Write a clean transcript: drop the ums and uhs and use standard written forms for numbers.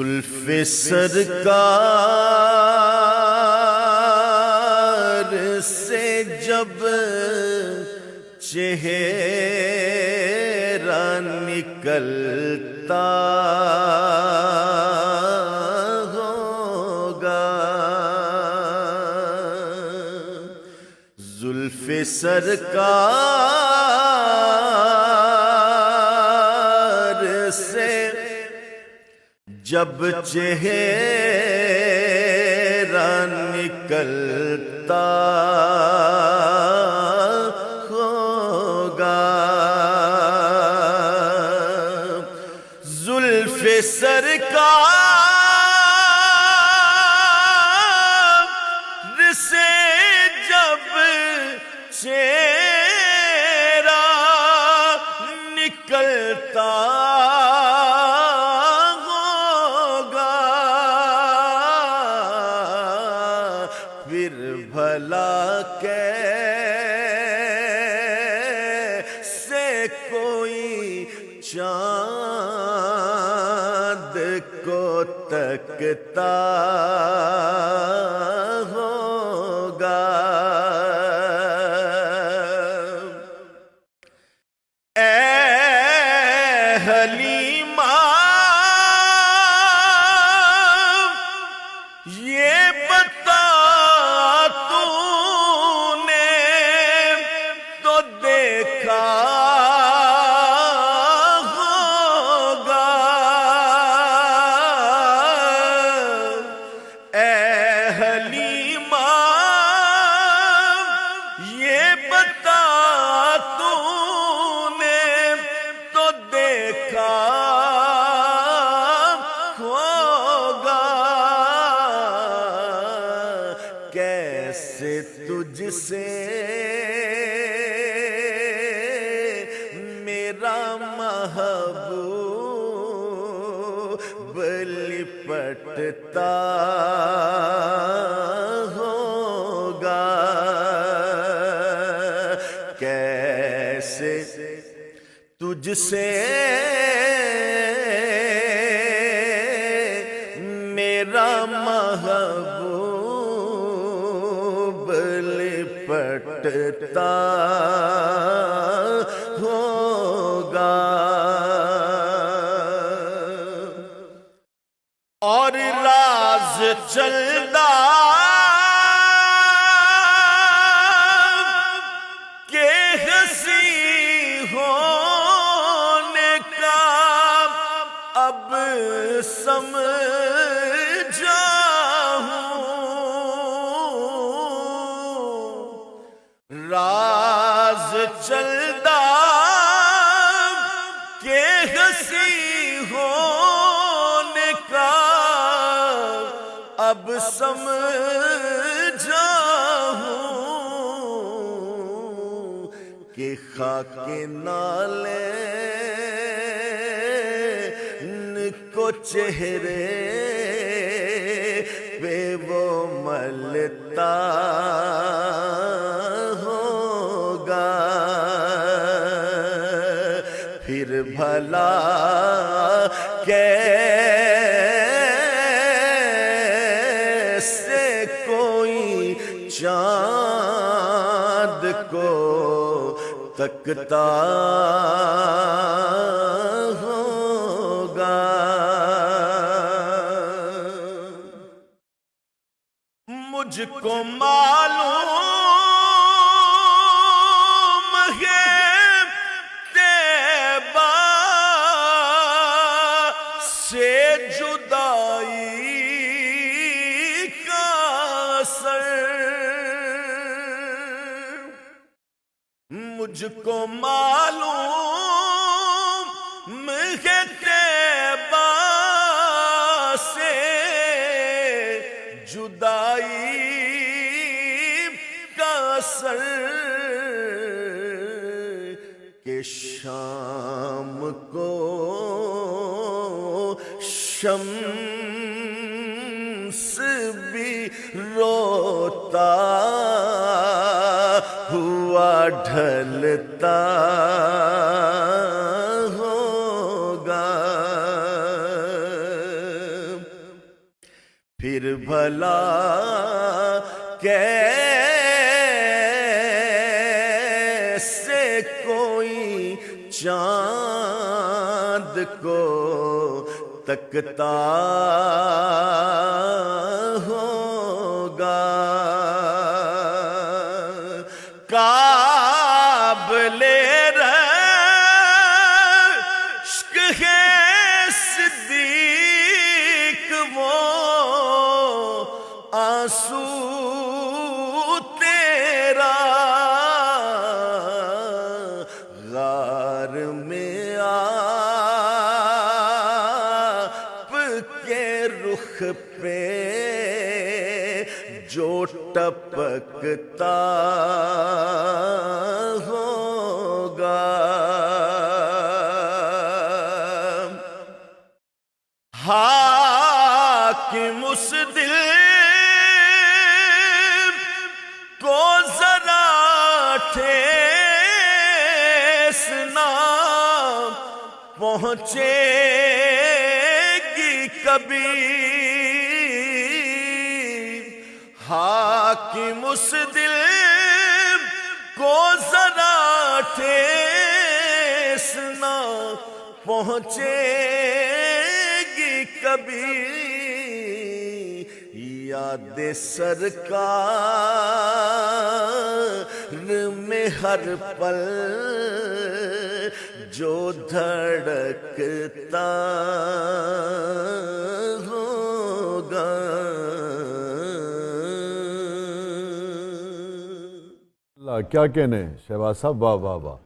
زلف سرکار سے جب چہرہ نکلتا ہوگا، زلف سرکار سے جب چہرہ نکلتا ہوگا، زلف سرکار سے جب چہرہ نکلتا پھر بھلا کیسے کوئی چاند کو تکتا ہوگا، اے حلیمہ یہ بتا کیسے تجھ سے میرا محبوب لپٹتا ہوگا، کیسے تجھ سے میرا محبوب لپٹتا ہوگا، اور راز چلدا کہ ہنسی ہونے کا اب سمجھا راز چلدا کہ ہنسی ہونے کا اب سمجھا ہوں کہ خاک نالین کو چہرے پہ وہ ملتا پھر بھلا کیسے کوئی چاند کو تکتا ہوگا، مجھ کو معلوم ہے سے جدائی کا اثر، مجھ کو معلوم ہے طیبہ سے جدائی کا اثر، کہ شام کو شمس بھی روتا ہوا ڈھلتا ہوگا، جیسے کوئی چاند کو تکتا ہوگا، قابل رشک ہے صدیق وہ آنسو تیرا، غار میں آپ کے رخ پہ جو ٹپکتا ہوگا، حاکم اس دل کو ذرا ٹھیس نہ پہنچے گی کبھی، حاکم اس دل کو ذرا ٹھیس نہ پہنچے گی کبھی، یاد سرکار میں ہر پل جو دھڑکتا ہوگا۔ اللہ کیا کہنے شہباز صاحب، واہ واہ واہ۔